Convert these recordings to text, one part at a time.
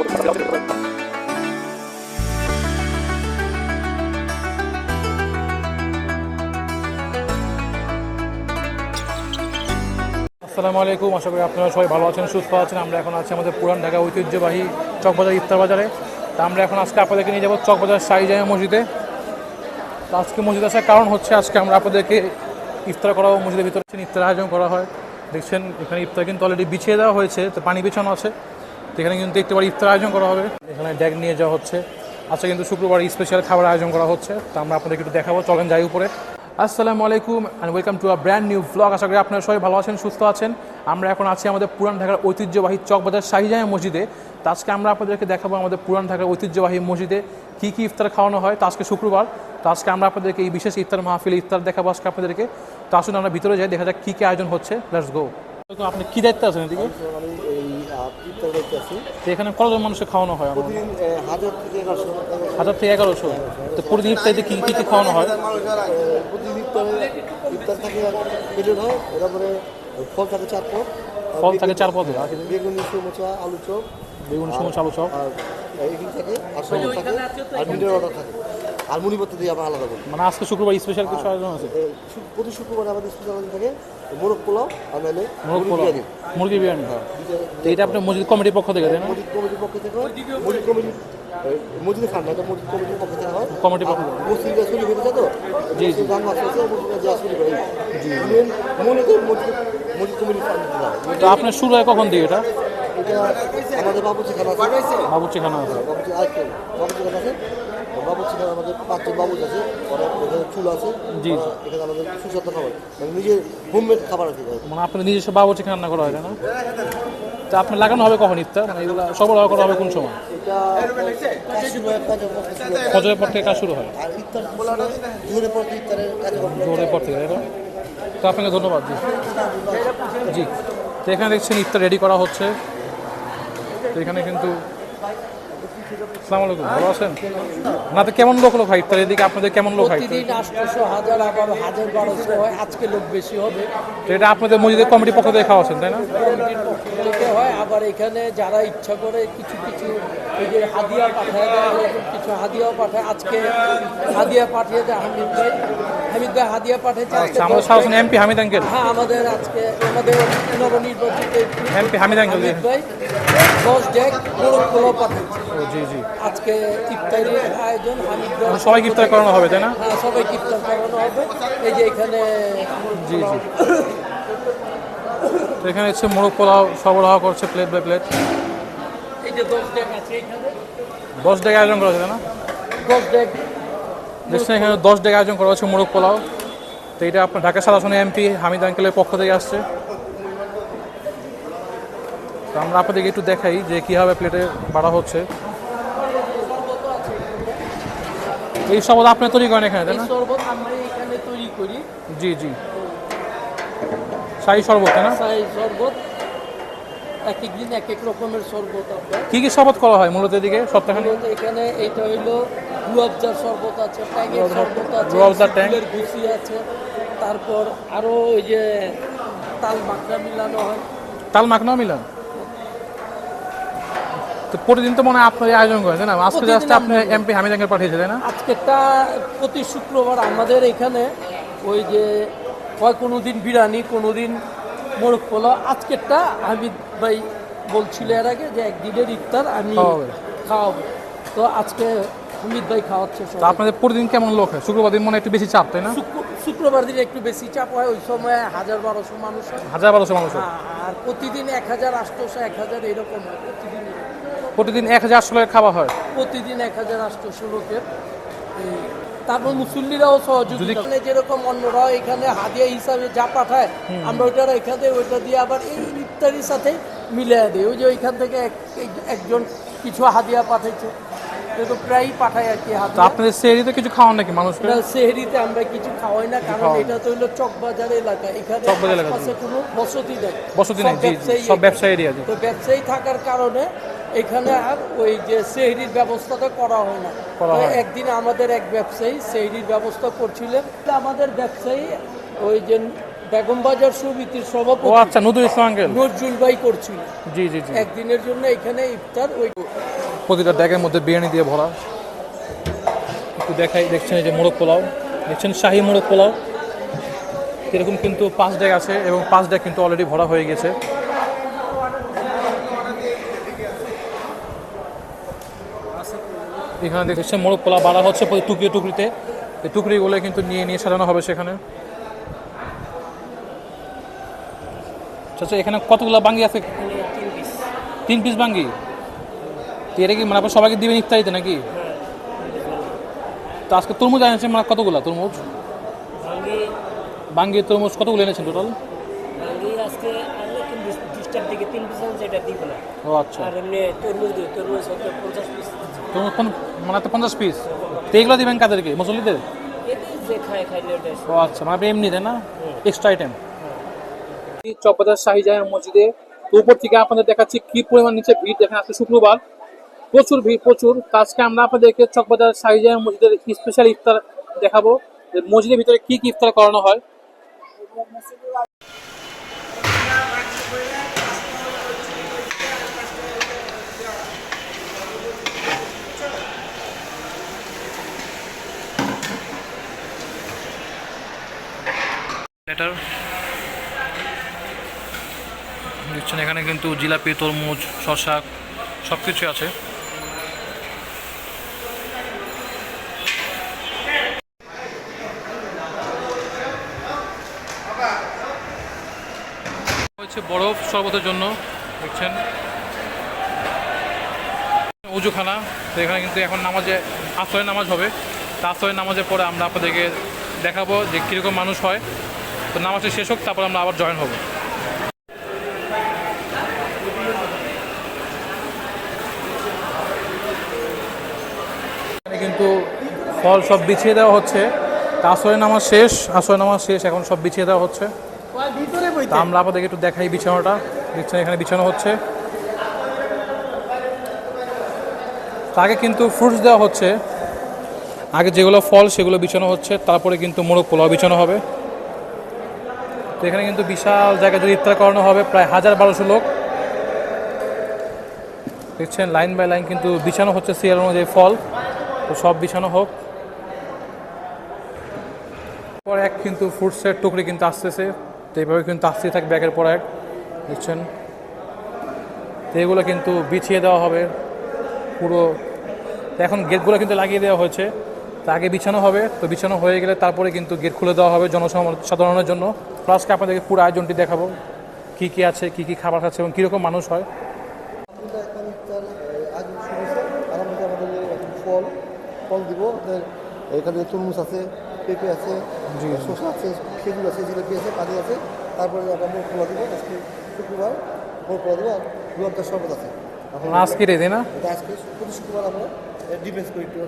আসসালামু আলাইকুম, আশা করি আপনারা সবাই ভালো আছেন, সুস্থ আছেন। আমরা এখন আছি আমাদের পুরান ঢাকা ঐতিহ্যবাহী চকবাজার ইফতার বাজারে। তা আমরা এখন আজকে আপনাদেরকে নিয়ে যাবো চকবাজার শাহী জামে মসজিদে। তো আজকে মসজিদ আসার কারণ হচ্ছে আজকে আমরা আপনাদেরকে ইফতার করা মসজিদের ভিতরে ইফতার আয়োজন করা হয়। দেখছেন এখানে ইফতার কিন্তু অলরেডি বিছিয়ে দেওয়া হয়েছে, তো পানি বিছানো আছে। তো এখানে কিন্তু একটুবার ইফতার আয়োজন করা হবে। এখানে ড্যাগ নিয়ে যাওয়া হচ্ছে। আজকে কিন্তু শুক্রবার স্পেশাল খাবার আয়োজন করা হচ্ছে। তো আমরা আপনাদেরকে একটু দেখাবো, চলেন যাই উপরে। আসসালামু আলাইকুম and welcome to a brand new blog. আশা করি আপনারা সবাই ভালো আছেন, সুস্থ আছেন। আমরা এখন আছি আমাদের পুরান ঢাকার ঐতিহ্যবাহী চকবাজার শাহী জামে মসজিদে। তো আজকে আমরা আপনাদেরকে দেখাবো আমাদের পুরান ঢাকার ঐতিহ্যবাহী মসজিদে কী কী ইফতার খাওয়ানো হয়। তো আজকে শুক্রবার, তো আজকে আমরা আপনাদেরকে এই বিশেষ ইফতার মাহফিলে ইফতার দেখাবো আজকে আপনাদেরকে। তো আসুন আমরা ভিতরে যাই, দেখা যাক কী কী আয়োজন হচ্ছে। Let's go. আপনি কী দায়িত্বে আছেন এদিকে? এখানে কতজন মানুষকে খাওয়ানো হয়? 1000 থেকে 1100। তো প্রতিদিন ইফতারিতে কী কী খাওয়ানো হয়? ফল থাকে 4 পদ। ফল থাকে 4 পদে। বেগুনি, সমোসা, আলু চপ, আলু চপ থাকে, আর সমোসা থাকে, আর মিনারেল ওয়াটার থাকে, আর মুড়িপত্র দিয়ে আমরা আলাদা করি। মানে আজকে শুক্রবার স্পেশাল কিছু আয়োজন আছে? প্রতি শুক্রবারে আমাদের স্পেশাল আয়োজন থাকে মোরগ পোলাও আর নাহলে মুরগি বিরিয়ানি। এটা আপনার মসজিদ কমিটির পক্ষ থেকে দেয় না? মসজিদ কমিটির পক্ষ থেকে মসজিদে খান না, এটা মসজিদ কমিটির পক্ষ থেকে হয়। কমিটির পক্ষ মসজিদটা শুরু হয়েছে তো, জি জি, গান বাজছে, মসজিদটা যা শুরু করে মনে তো মসজিদ কমিটির ফান্ড দেওয়া। তো আপনার শুরু হয় কখন দিয়ে এটা? এটা আমাদের বাবুর্চি খানা আছে। বাবুর্চি খানা আছে। বাবুর্চি খানা আছে। বাবুর্চি খানা আমাদের 5 জন বাবুর্চি আছে। ওরা এখানে চুল আছে। জি, এখানে আমাদের সুস্বাদু খাবার, মানে নিজের হোমমেড খাবার আছে। মানে আপনার নিজস্ব বাবুর্চি খানা করা হয় না? তো আপনার লাগানো হবে কখন ইফতার? মানে এগুলো সরবরাহ করা হবে কোন সময়? এটা ফজরের পর থেকে কাজ শুরু হয়। আর ইফতার জোরের পর থেকে ইফতারের কাজ জোরের পর থেকে। তো আপনাকে ধন্যবাদ। জি জি। তো এখানে দেখছেন ইফতার রেডি করা হচ্ছে। তো এখানে কিন্তু আসসালামু আলাইকুম, ভালো আছেন? না, তো কেমন লোক হয় ইফতার এদিকে? আপনাদের কেমন লোক হয়? প্রতিদিন 800, 1000, আবার 1000-1200 হয়। আজকে লোক বেশি হবে। তো এটা আপনাদের মসজিদের কমিটির পক্ষ থেকে খাওয়াচ্ছেন, তাই না? কমিটির পক্ষ থেকে হয়। আবার এখানে যারা ইচ্ছা করে কিছু ওই যে হাদিয়া পাঠায় দেয়, এরকম কিছু হাদিয়াও পাঠায়। আজকে হাদিয়া পাঠিয়ে দেয় হামিদ ভাই হাদিয়া পাঠিয়েছে। আচ্ছা, আমাদের শাসন এমপি হামিদ আঙ্কেল। হ্যাঁ, আমাদের নবনির্বাচিত এমপি হামিদ আঙ্কেল ভাই 10 ডেক মোরগ পোলাও পাঠিয়েছে। জি জি। আজকে ইফতারের আয়োজন হামিদ ভাই, সবাই ইফতার করানো হবে, তাই না? হ্যাঁ, সবাইকে ইফতার করানো হবে। এই যে এখানে জি জি। তো এখানে হচ্ছে মোরগ পোলাও সরবরাহ করছে প্লেট বাই প্লেট। এই যে 10 ডেক আছে এখানে। 10 ডেক আয়োজন করা হচ্ছে, তাই না? 10 ডেক দেখছেন এখানে 10 ডেক আয়োজন করা হচ্ছে মোরগ পোলাও। তো এটা আপনার ঢাকা শাসনে এমপি হামিদ আঙ্কেলের পক্ষ থেকে আসছে। তো আমরা আপনাদেরকে একটু দেখাই যে কীভাবে প্লেটে বাড়া হচ্ছে। এই শরবত আপনি তৈরি করেন এখানে, তাই না? শরবত আমরা এখানে তৈরি করি। জি জি। শাহী শরবত, তাই না? শাহী শরবত এক এক দিন এক এক রকমের শরবত। আপনার কী কী শরবত করা হয় মূলত এদিকে সপ্তাহে? এখানে এইটা হইলো রুয়াবজার শরবত আছে, ট্যাঙের শরবত আছে, রুয়াবজার ট্যাং, ঘুষি আছে। তারপর আরও ওই যে তাল মাখনা মিলানো হয়। তাল মাখনাও মিলান? তো প্রতিদিন তো মনে হয় আপনার আয়োজন করেন, তাই না? আজকে জাস্ট আপনি এমপি হামিদ আঙ্কেল পাঠিয়েছে, তাই না? আজকেরটা প্রতি শুক্রবার আমাদের এখানে ওই যে হয় কোনো দিন বিরিয়ানি, কোনো দিন মোরগ পোলাও। আজকেরটা হামিদ ভাই বলছিল এর আগে যে একদিনের ইফতার আমি খাওয়াবো। তো আজকে হামিদ ভাই খাওয়াচ্ছে। তো আপনাদের প্রতিদিন কেমন লোক হয়? শুক্রবার দিন মনে একটু বেশি চাপ, তাই না? শুক্রবার দিন একটু বেশি চাপ হয়। ওই সময় 1000-1200 মানুষ হয়। 1000-1200 মানুষ। আর প্রতিদিন 1000-800, 1000 এরকম হয়। প্রতিদিন 1800 লোকের খাওয়া হয়? প্রতিদিন 1000-800 লোকের। তারপর মুসল্লিরাও সহযোগিতা, যেরকম অন্যরা এখানে হাদিয়া হিসাবে যা পাঠায় আমরা ওইটারা এখানে ওইটা দিয়ে আবার এই ইফতারির সাথে মিলিয়ে দিই। ওই যে ওইখান থেকে একজন কিছু হাদিয়া পাঠাইছে, তো প্রায়ই পাঠায় আর কি হাদিয়া। আপনাদের সেহরিতে কিছু খাওয়ান নাকি মানুষকে? সেহরিতে আমরা কিছু খাওয়াই না, কারণ এটা তো হইলো চকবাজার এলাকা। এখানে আশেপাশে কোনো বসতি নেই, সব ব্যবসায়ী এরিয়া। তো ব্যবসায়ী থাকার কারণে এখানে আর ওই যে সেহরির ব্যবস্থাটা করা হয় না। একদিন আমাদের এক ব্যবসায়ী সেহরির ব্যবস্থা করছিলেন। আমাদের ব্যবসায়ী ওই যে বেগম বাজার সমিতির সভাপতি নজরুল ইসলাম আঙ্কেল, নজরুল ভাই করছিল। জি জি জি। একদিনের জন্য এখানে ইফতার ওই প্রতিটা ড্যাগের মধ্যে বিরিয়ানি দিয়ে ভরা। একটু দেখছেন এই যে মোরগ পোলাও, দেখছেন শাহী মোরগ পোলাও। এরকম কিন্তু 5 ড্যাগ আছে এবং 5 ড্যাগ কিন্তু অলরেডি ভরা হয়ে গেছে। এখানে দেখছেন মোরগ পোলাও বাড়া হচ্ছে টুকরি টুকরিতে, এই টুকরিগুলো কিন্তু নিয়ে নিয়ে সাজানো হবে সেখানে। আচ্ছা, এখানে কতগুলো বাঙ্গি আছে? 3 পিস বাঙ্গি। তো এটা কি মানে আপনার সবাইকে দিবেন ইফতারিতে নাকি? তো আজকে তরমুজ এনেছেন মানে কতগুলো তরমুজ? বাঙ্গি তরমুজ কতগুলো এনেছেন টোটাল? আজকে আনলে 20টার দিকে 3 পিস আছে, এটা দিব না। ও আচ্ছা, আর এমনি তরমুজ দিই, তরমুজ হচ্ছে 50 পিস। তরমুজ মানে তো 50 পিস। তো এগুলো দিবেন কাদেরকে? মুসল্লিদের? এতে যে খাইলে ওটা ও আচ্ছা, মানে আপনি এমনি দেন না, এক্সট্রা আইটেম। চকবাজার শাহী জামে মসজিদে উপর থেকে আপনাদের দেখাচ্ছি কি পরিমাণ নিচে ভিড়। দেখেন আজকে শুক্রবার, প্রচুর ভিড় প্রচুর। তো আজকে আমরা আপনাদেরকে চকবাজার শাহী জামে মসজিদের স্পেশাল ইফতার দেখাবো, যে মসজিদের ভিতরে কি কি ইফতার করানো হয়। দেখছেন এখানে কিন্তু জিলাপি, তরমুজ, শসা সব কিছু আছে। হচ্ছে বরফ শরবতের জন্য, দেখছেন উজুখানা। তো এখানে কিন্তু এখন নামাজে আসরের নামাজ হবে। তো আসরের নামাজের পরে আমরা আপনাদেরকে দেখাবো যে কীরকম মানুষ হয়। তো নামাজটা শেষ হোক, তারপর আমরা আবার জয়েন হব। এখানে কিন্তু ফল সব বিছিয়ে দেওয়া হচ্ছে। আসরের নামাজ শেষ, এখন সব বিছিয়ে দেওয়া হচ্ছে। তা আমরা আপনাদেরকে একটু দেখাই বিছানাটা। দেখছেন এখানে বিছানো হচ্ছে। আগে কিন্তু ফ্রুটস দেওয়া হচ্ছে, আগে যেগুলো ফল সেগুলো বিছানো হচ্ছে, তারপরে কিন্তু মোরগ পোলাও বিছানো হবে। তো এখানে কিন্তু বিশাল জায়গা যদি ইফতার করানো হবে, প্রায় 1000-1200 লোক। দেখছেন লাইন বাই লাইন কিন্তু বিছানো হচ্ছে সিরিয়াল অনুযায়ী ফল। তো সব বিছানো হোক, পর এক কিন্তু ফ্রুটসের টুকরি কিন্তু আসতেছে। তো এইভাবে কিন্তু আসতেই থাকবে একের পর এক। দেখছেন তো এগুলো কিন্তু বিছিয়ে দেওয়া হবে পুরো। এখন গেটগুলো কিন্তু লাগিয়ে দেওয়া হয়েছে, তা আগে বিছানো হবে। তো বিছানো হয়ে গেলে তারপরে কিন্তু গেট খুলে দেওয়া হবে জনসাধারণের জন্য। প্লাসকে আপনাদেরকে পুরো আয়োজনটি দেখাবো, কী কী আছে, কী কী খাবার খাচ্ছে এবং কীরকম মানুষ হয়। ফল ফল দিব আপনার, এখানে তরমুজ আছে, পেঁপে আছে, শসা আছে, খেজুর আছে, জিলাপি আছে, পানি আছে। তারপরে আমরা মোট পোলা দিব, আজকে শুক্রবার মোট পোলা দেবো। আর গোলাপজার শরবত আছে। এখন আজকে রে না? এটা আজকে প্রতি শুক্রবার আমরা ডিফেন্স করি একটু।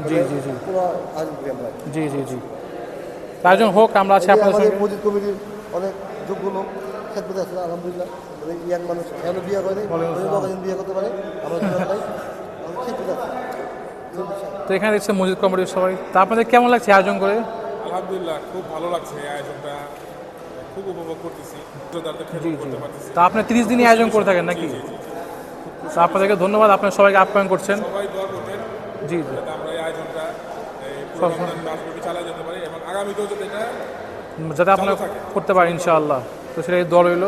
জি জি জি পুরো আয়োজন করি আমরা। জি জি জি আয়োজন হোক, আমরা আছি আপনাদের আমাদের সঙ্গে। মসজিদ কমিটির অনেক যোগ্য লোক খেদমতে আছে, আলহামদুলিল্লাহ। ইয়াং মানুষ এখনো বিয়ে করে, বিয়ে করতে পারে। আমরা খেদমতে আছি। তো এখানে দেখছেন মসজিদ কমিটির সবাই। তা আপনাদের কেমন লাগছে আয়োজন করে? আলহামদুলিল্লাহ, খুব ভালো লাগছে এই আয়োজনটা, খুব উপভোগ করতেছি। তা আপনি 30 দিনই আয়োজন করে থাকেন নাকি? তো আপনাদেরকে ধন্যবাদ, আপনার সবাইকে আপ্যায়ন করছেন। সবাই দোয়া করতেন জি জি, যাতে আমরা এই আয়োজনটা পুরো মাসব্যাপী চালিয়ে যেতে পারি এবং আগামীতেও যাতে এটা যাতে আপনারা করতে পারেন ইনশাআল্লাহ। তো সেটাই দোয়া রইল।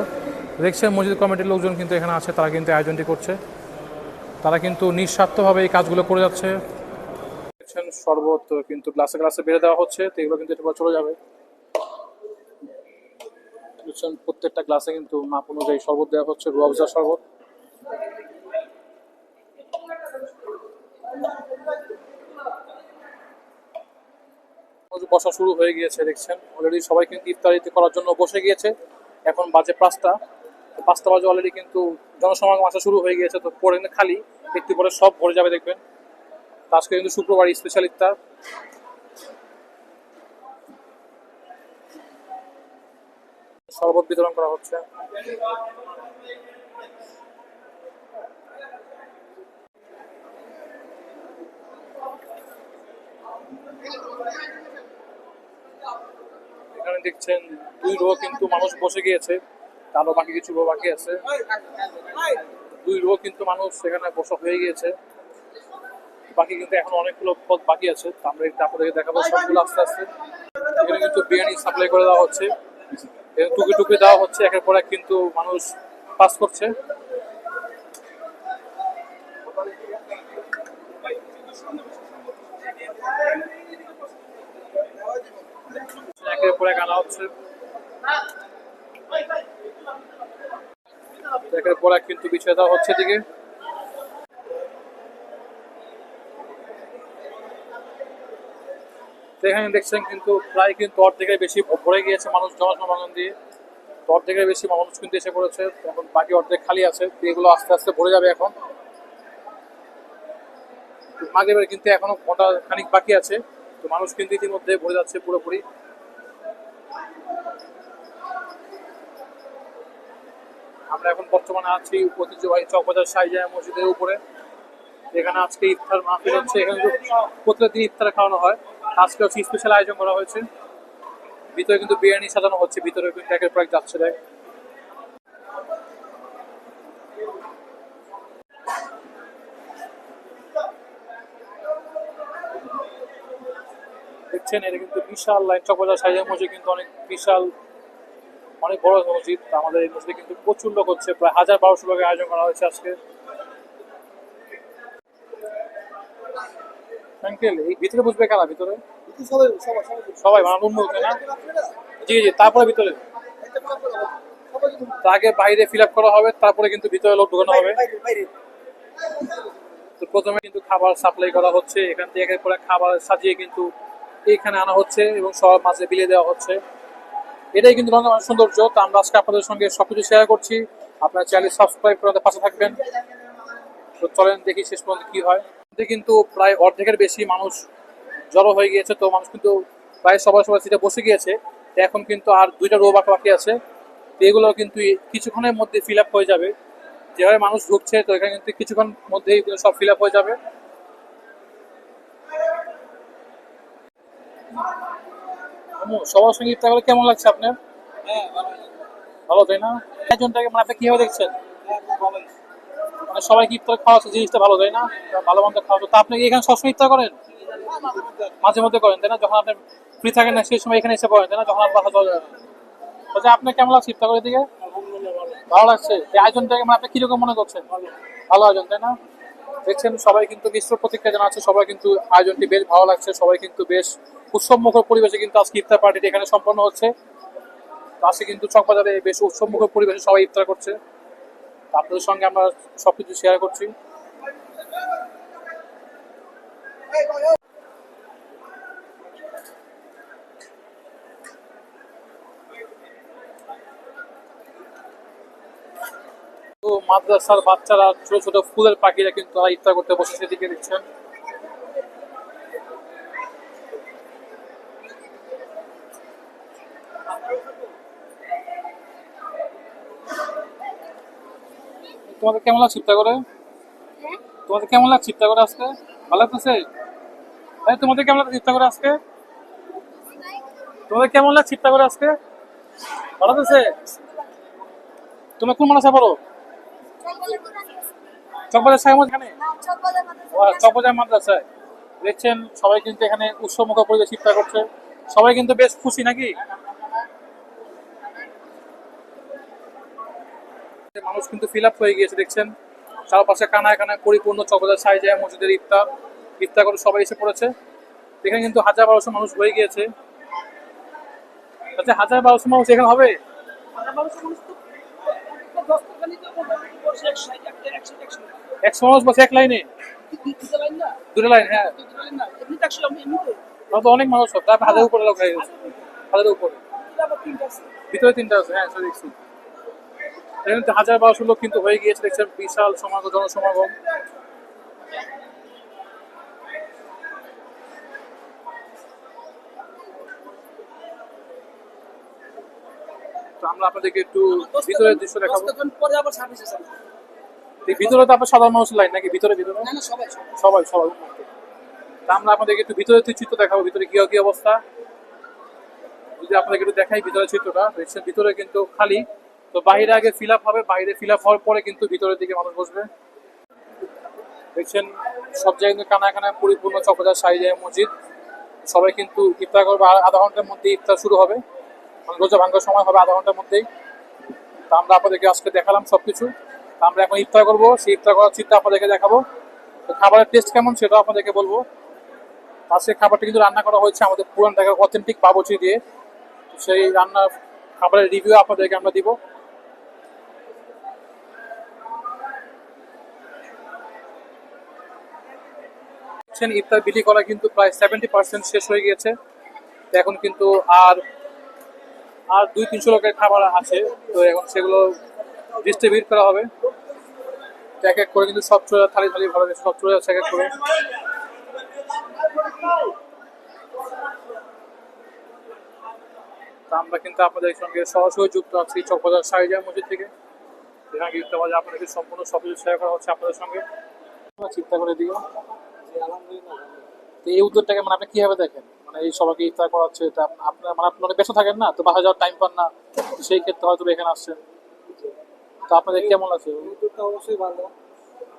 দেখছেন মসজিদ কমিটির লোকজন কিন্তু এখানে আছে, তারা কিন্তু আয়োজনটি করছে। তারা কিন্তু নিঃস্বার্থভাবে এই কাজগুলো করে যাচ্ছে। দেখছেন শরবত কিন্তু গ্লাসে গ্লাসে বেড়ে দেওয়া হচ্ছে। তো এগুলো কিন্তু এরপর চলে যাবে। দেখছেন প্রত্যেকটা গ্লাসে কিন্তু মাপ অনুযায়ী শরবত দেওয়া হচ্ছে, রুয়াবজা শরবত। বসা শুরু হয়ে গিয়েছে, দেখছেন অলরেডি সবাই কিন্তু ইফতারিতে করার জন্য বসে গিয়েছে। এখন বাজে 5টা, 5টা বাজে অলরেডি কিন্তু জনসমাগম আসা শুরু হয়ে গিয়েছে। তো পরে কিন্তু খালি, একটু পরে সব ভরে যাবে দেখবেন। আজকে কিন্তু শুক্রবার স্পেশাল ইফতার। শরবত বিতরণ করা হচ্ছে। এখানে দেখছেন 2 রো কিন্তু মানুষ বসে গিয়েছে, আরো বাকি কিছু রো বাকি আছে। 2 রো কিন্তু মানুষ সেখানে বসা হয়ে গিয়েছে। বাকি কিন্তু এখন অনেকগুলো পদ বাকি আছে, তো আমরা একটু আপনাদেরকে দেখাবো সবগুলো আস্তে আস্তে। এখানে কিন্তু বিরিয়ানি সাপ্লাই করে দেওয়া হচ্ছে, টুকি টুকি দেওয়া হচ্ছে, একের পর এক কিন্তু মানুষ পাস করছে। একের পর এক আনা হচ্ছে, একের পর এক কিন্তু বিছিয়ে দেওয়া হচ্ছে দিকে। এখানে দেখছেন কিন্তু প্রায় কিন্তু অর্ধেকের বেশি ভরে গিয়েছে মানুষ জনসমাগম দিয়ে, তো অর্ধেকের বেশি মানুষ কিন্তু এসে পড়েছে, এখন বাকি অর্ধেক খালি আছে, তো এগুলো আস্তে আস্তে ভরে যাবে। এখন মাগরিবের কিন্তু এখনো ঘন্টা খানিক বাকি আছে, তো মানুষ কিন্তু ইতিমধ্যে ভরে যাচ্ছে পুরোপুরি। আমরা এখন বর্তমানে আছি ঐতিহ্যবাহী চকবাজার শাহজাহান মসজিদের উপরে। এখানে আজকে ইফতার মাহফিল হচ্ছে, এখানে প্রত্যেকদিন ইফতার খাওয়ানো হয়, আজকে হচ্ছে স্পেশাল আয়োজন করা হয়েছে। ভিতরে কিন্তু বিরিয়ানি সাজানো হচ্ছে, ভিতরে কিন্তু একের পর এক যাচ্ছে দেখ। দেখছেন এটা কিন্তু বিশাল লাইন, চকবাজার শাহজাহান মসজিদ কিন্তু অনেক বিশাল, অনেক বড় মসজিদ। আমাদের এই মসজিদে কিন্তু প্রচুর লোক হচ্ছে, প্রায় 1000-1200 লোকের আয়োজন করা হয়েছে আজকে। আঙ্কেল এই ভিতরে বসবে কারা? ভিতরে সবাই সবাই সবাই সবাই মানে উন্মুক্ত না? জি জি, তারপরে ভিতরে তো আগে বাইরে ফিল আপ করা হবে, তারপরে কিন্তু ভিতরে লোক ঢোকানো হবে। তো প্রথমে কিন্তু খাবার সাপ্লাই করা হচ্ছে, এখান থেকে একের পর এক খাবার সাজিয়ে কিন্তু এখানে আনা হচ্ছে এবং সবার মাঝে বিলিয়ে দেওয়া হচ্ছে। এটাই কিন্তু রমজানের সৌন্দর্য। তো আমরা আজকে আপনাদের সঙ্গে সবকিছু শেয়ার করছি, আপনার চ্যানেল সাবস্ক্রাইব করে আমাদের পাশে থাকবেন। তো চলেন দেখি শেষ পর্যন্ত কি হয়। এতে কিন্তু প্রায় অর্ধেকের বেশি মানুষ জড়ো হয়ে গিয়েছে, তো মানুষ কিন্তু প্রায় সবার সবার সিটে বসে গিয়েছে। তো এখন কিন্তু আর 2টা রো বাকি আছে, তো এগুলো কিন্তু কিছুক্ষণের মধ্যে ফিল আপ হয়ে যাবে। যেভাবে মানুষ ঢুকছে, তো এখানে কিন্তু কিছুক্ষণ মধ্যেই সব ফিল আপ হয়ে যাবে। সবার সঙ্গে ইফতার করে কেমন লাগছে আপনার? ভালো, তাই না? একজনটাকে মানে আপনি কিভাবে দেখছেন? মানে সবাই কি ইফতার খাওয়াচ্ছে, জিনিসটা ভালো, তাই না? ভালো মন্দ খাওয়াচ্ছে। তা আপনি কি এখানে সবসময় ইফতার করেন? মাঝে মধ্যে করেন, তাই না? যখন আপনি ফ্রি থাকেন না সেই সময় এখানে এসে পড়েন, তাই না? যখন আপনার চলে যান। আচ্ছা, আপনার কেমন লাগছে ইফতার করে দিকে? ভালো লাগছে। এই আয়োজনটাকে মানে আপনি কিরকম মনে করছেন? ভালো আয়োজন, তাই না? দেখছেন সবাই কিন্তু মিশ্র প্রতিক্রিয়া জানাচ্ছে, সবাই কিন্তু আয়োজনটি বেশ ভালো লাগছে, সবাই কিন্তু বেশ উৎসবমুখর পরিবেশে কিন্তু আজকে ইফতার পার্টিটি এখানে সম্পন্ন হচ্ছে। আজকে কিন্তু চকবাজারে বেশ উৎসবমুখর পরিবেশে সবাই ইফতার করছে। আপনাদের সঙ্গে আমরা সবকিছু শেয়ার করছি। তো মাদ্রাসার বাচ্চারা, ছোট ছোট ফুলের পাখিরা কিন্তু তারা ইফতার করতে বসে, সেদিকে দেখছেন। তোমাদের কেমন লাগছে ইফতার করে? তোমাদের কেমন লাগছে ইফতার করে আজকে? ভালো লাগতেছে? তাই তোমাদের কেমন লাগছে ইফতার করে আজকে? তোমাদের কেমন লাগছে ইফতার করে আজকে? ভালো লাগতেছে? তোমরা কোন মাদ্রাসা পড়ো? চকবাজার সাহেব এখানে চকবাজার মাদ্রাসায়। দেখছেন সবাই কিন্তু এখানে উৎসবমুখর পরিবেশ ইফতার করছে, সবাই কিন্তু বেশ খুশি নাকি? মানুষ কিন্তু ফিল আপ হয়ে গিয়েছে, দেখছেন চারপাশে কানায় কানায় পরিপূর্ণ চকবাজার শাহজাহান মসজিদের ইফতার করে সবাই এসে পড়েছে। এখানে কিন্তু 1000-1200 মানুষ হয়ে গিয়েছে। আচ্ছা, 1000-1200 মানুষ এখানে হবে? 100 মানুষ বসে এক লাইনে? 2টা লাইন, হ্যাঁ। তো অনেক মানুষ হবে, তারপর 1000 উপরে লোক হয়ে গেছে, 1000 উপরে। ভিতরে 3টা আছে, হ্যাঁ দেখছি। এখানে 1000-1200 লোক কিন্তু হয়ে গিয়েছে, দেখছেন বিশাল সমাগম, জনসমাগম। তো আমরা আপনাদেরকে একটু ভিতরের দৃশ্য দেখাবো। ভিতরে তো আপনার সাধারণ মানুষের লাইন নাকি? ভিতরে সবাই সবাই উন্মুক্ত। তা আমরা আপনাদেরকে একটু ভিতরের চিত্র দেখাবো, ভিতরে কি অবস্থা। যদি আপনাদেরকে একটু দেখাই ভিতরের চিত্রটা, দেখছেন ভিতরে কিন্তু খালি। তো বাইরে আগে ফিল আপ হবে, বাইরে ফিল আপ হওয়ার পরে কিন্তু ভিতরের দিকে মানুষ বসবে। দেখছেন সব জায়গায় কিন্তু কানায় কানায় পরিপূর্ণ চকবাজার শাহী জামে মসজিদ। সবাই কিন্তু ইফতার করবে, আর আধা ঘন্টার মধ্যে ইফতার শুরু হবে, মানে রোজা ভাঙার সময় হবে আধা ঘন্টার মধ্যেই। তা আমরা আপনাদেরকে আজকে দেখালাম সবকিছু। তা আমরা এখন ইফতার করবো, সেই ইফতার করার চিন্তা আপনাদেরকে দেখাবো। তো খাবারের টেস্ট কেমন সেটাও আপনাদেরকে বলবো। আজকে খাবারটা কিন্তু রান্না করা হয়েছে আমাদের পুরান ঢাকার অথেন্টিক বাবুর্চি দিয়ে। তো সেই রান্নার খাবারের রিভিউ আপনাদেরকে আমরা দিব। ইফতার বিলি করা কিন্তু প্রায় 70% শেষ হয়ে গিয়েছে। তো এখন কিন্তু আর আর 200-300 লোকের খাবার আছে। তো এখন সেগুলো ডিস্ট্রিবিউট করা হবে। তো এক এক করে কিন্তু সব চলে থালি থালি ভরা গেছে, সব চলে যাচ্ছে এক এক করে। তা আমরা কিন্তু আপনাদের সঙ্গে সরাসরি যুক্ত আছি চকবাজার শাহী জামে মসজিদ থেকে। এখানে ইফতার বাজার আপনাদেরকে সম্পূর্ণ সবকিছু শেয়ার করা হচ্ছে আপনাদের সঙ্গে। চিন্তা করে দিও। তো এই উদ্যোগটাকে মানে আপনি কিভাবে দেখেন, মানে এই সবাইকে ইফতার করা হচ্ছে, এটা আপনার মানে আপনি অনেক ব্যস্ত থাকেন না, তো বাসা যাওয়ার টাইম পান না, তো সেই ক্ষেত্রে হয়তো এখানে আসছেন। তো আপনাদের কেমন আছে? উদ্যোগটা অবশ্যই ভালো,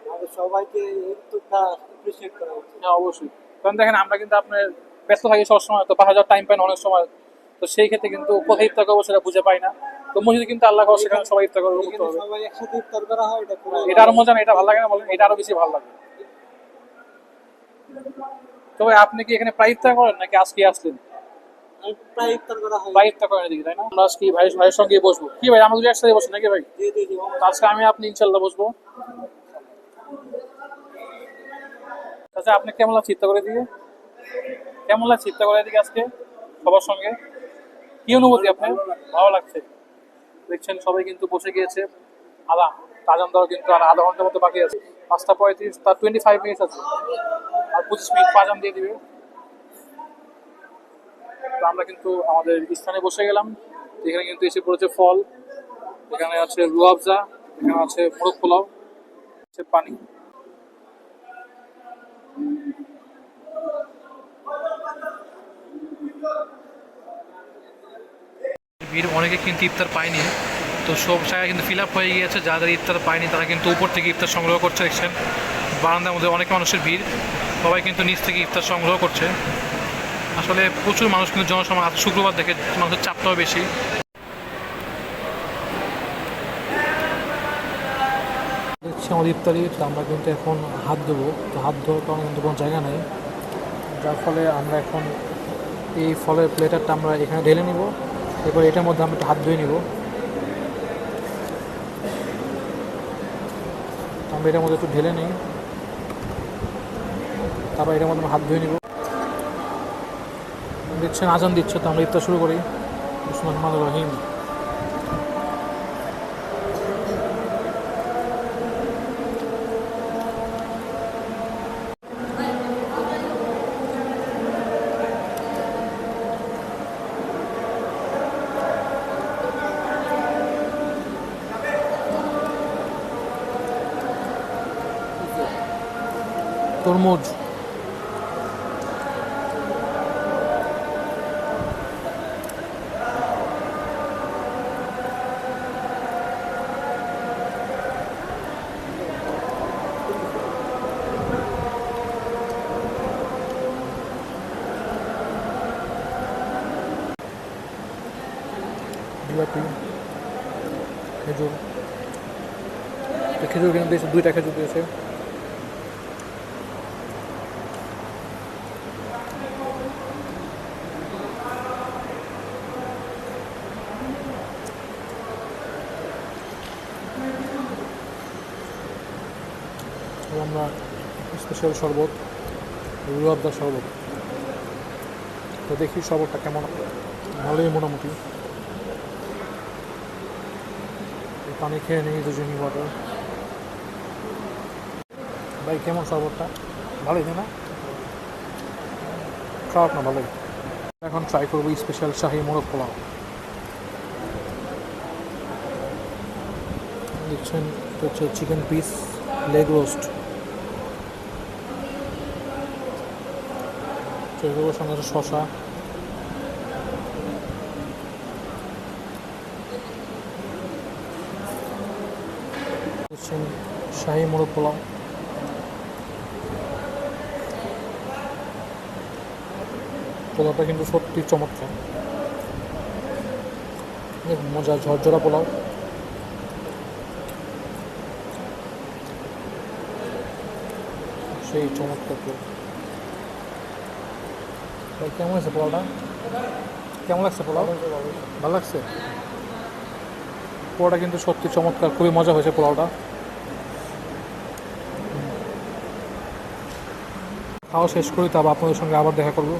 আমাদের সবাইকে এই উদ্যোগটা অ্যাপ্রিসিয়েট করা উচিত। হ্যাঁ অবশ্যই, কারণ দেখেন আমরা কিন্তু আপনার ব্যস্ত থাকি সবসময়, তো বাসা যাওয়ার টাইম পাই না অনেক সময়। তো সেই ক্ষেত্রে কিন্তু কোথায় ইফতার করবো সেটা বুঝে পাই না। তো মসজিদে কিন্তু আল্লাহ সেখানে সবাই ইফতার করতে এখানে হবে। সবাই একসাথে ইফতার করা হয়, এটা খুবই এটা আরো মজা না? এটা ভালো লাগে না বলেন? এটা আরো বেশি ভালো লাগে। তবে আপনি কি এখানে প্রায় ইফতার করেন নাকি আজকে আসলেন? প্রায় ইফতার করা হয়। প্রায় ইফতার করেন এদিকে, তাই না? আমরা আজকে ভাইয়ের সঙ্গে বসবো। কি ভাই, আমাদের একসাথে বসে নাকি ভাই? জি জি জি। তো আজকে আমি আপনি ইনশাল্লাহ বসবো। আচ্ছা, আপনি কেমন লাগছে ইফতার করে দিকে? কেমন লাগছে ইফতার করে দিকে আজকে সবার সঙ্গে? কি অনুভূতি আপনার? ভালো লাগছে। দেখছেন সবাই কিন্তু বসে গিয়েছে। আজান দেওয়ার কিন্তু আর আধা ঘন্টার মতো বাকি আছে। 5:35, তার 25 মিনিট আছে, আর 25 মিনিট আজান দিয়ে দিবে। তো আমরা কিন্তু আমাদের স্থানে বসে গেলাম। এখানে কিন্তু এসে পড়েছে ফল, এখানে আছে রুয়াবজা, এখানে আছে মোরগ পোলাও, আছে পানি। ভিড়, অনেকে কিন্তু ইফতার পায়নি, তো সব জায়গায় কিন্তু ফিল আপ হয়ে গিয়েছে। যাদের ইফতার পায়নি তারা কিন্তু উপর থেকে ইফতার সংগ্রহ করছে। দেখছেন বারান্দার মধ্যে অনেক মানুষের ভিড়, সবাই কিন্তু নিচ থেকে ইফতার সংগ্রহ করছে। আসলে প্রচুর মানুষ কিন্তু জনসমাজ, আজ শুক্রবার দেখে মানুষের চাপটাও বেশি। দেখছি আমাদের ইফতারি, তো আমরা কিন্তু এখন হাত দেবো। তো হাত ধোয়ার কারণে কিন্তু কোনো জায়গা নেই, যার ফলে আমরা এখন এই ফলের প্লেটারটা আমরা এখানে ঢেলে নিব। এবার এটার মধ্যে আমরা একটু হাত ধুয়ে নিব। আমরা এটার মধ্যে একটু ঢেলে নিই, তারপর এটার মধ্যে আমরা হাত ধুয়ে নিব। দেখছেন আজান দিচ্ছে, তো আমরা ইফতার শুরু করি। বিসমিল্লাহির রহমানির রহিম। তরমুজ, জিলাপি, খেজুর। খেজুর কিন্তু দিয়েছে, 2টা খেজুর দিয়েছে। আমরা স্পেশাল শরবত, রুয়াবজা শরবত। তো দেখি শরবতটা কেমন, ভালোই মোটামুটি। পানি খেয়ে নিই, দুজনই ওয়াটার। ভাই কেমন শরবতটা? ভালোই তাই না? খারাপ না, ভালোই। এখন ট্রাই করবো স্পেশাল শাহী মোরগ পোলাও। দেখছেন এটা হচ্ছে চিকেন পিস, লেগ রোস্ট। এগুলোর সঙ্গে আছে শসা, শাহী মোরগ পোলাও। পোলাওটা কিন্তু সত্যি চমৎকার, অনেক মজা, ঝরঝরা পোলাও। সেই চমৎকার পোলাও। ভাই কেমন আছে পোলাওটা? কেমন লাগছে পোলাও? ভালো লাগছে? পোলাওটা কিন্তু সত্যি চমৎকার, খুবই মজা হয়েছে পোলাওটা। খাওয়া শেষ করি, তবে আপনাদের সঙ্গে আবার দেখা করবো।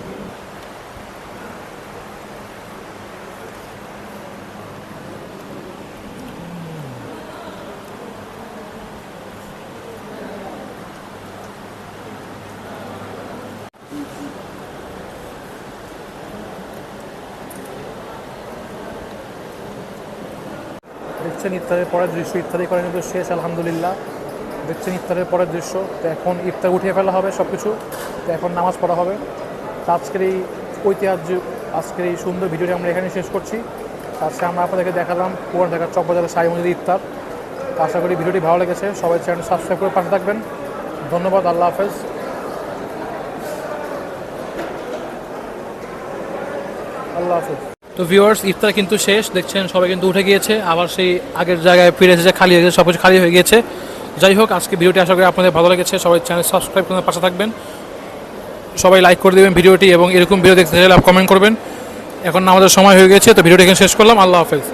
দেখছেন ইফতারের পরের দৃশ্য, ইফতারি করে কিন্তু শেষ আলহামদুলিল্লাহ। দেখছেন ইফতারের পরের দৃশ্য। তো এখন ইফতার উঠিয়ে ফেলা হবে সব কিছু, তো এখন নামাজ পড়া হবে। তো আজকের এই ঐতিহ্য, আজকের এই সুন্দর ভিডিওটি আমরা এখানে শেষ করছি। তাছাড়া আমরা আপনাদেরকে দেখালাম পুরান ঢাকার চকবাজারের শাহী মসজিদ ইফতার। তো আশা করি ভিডিওটি ভালো লেগেছে, সবাই চ্যানেল সাবস্ক্রাইব করে পাশে থাকবেন। ধন্যবাদ, আল্লাহ হাফেজ। আল্লাহ হাফেজ। তো ভিউয়ার্স, ইফতার কিন্তু শেষ, দেখছেন সবাই কিন্তু উঠে গিয়েছে, আবার সেই আগের জায়গায় ফিরে এসেছে, খালি হয়ে গেছে, সব কিছু খালি হয়ে গিয়েছে। যাই হোক, আজকে ভিডিওটি আশা করি আপনাদের ভালো লেগেছে, সবাই চ্যানেল সাবস্ক্রাইব করে পাশে থাকবেন, সবাই লাইক করে দেবেন ভিডিওটি, এবং এরকম ভিডিও দেখতে চাইলে কমেন্ট করবেন। এখন আমাদের সময় হয়ে গেছে, তো ভিডিওটি এখানে শেষ করলাম। আল্লাহ হাফেজ।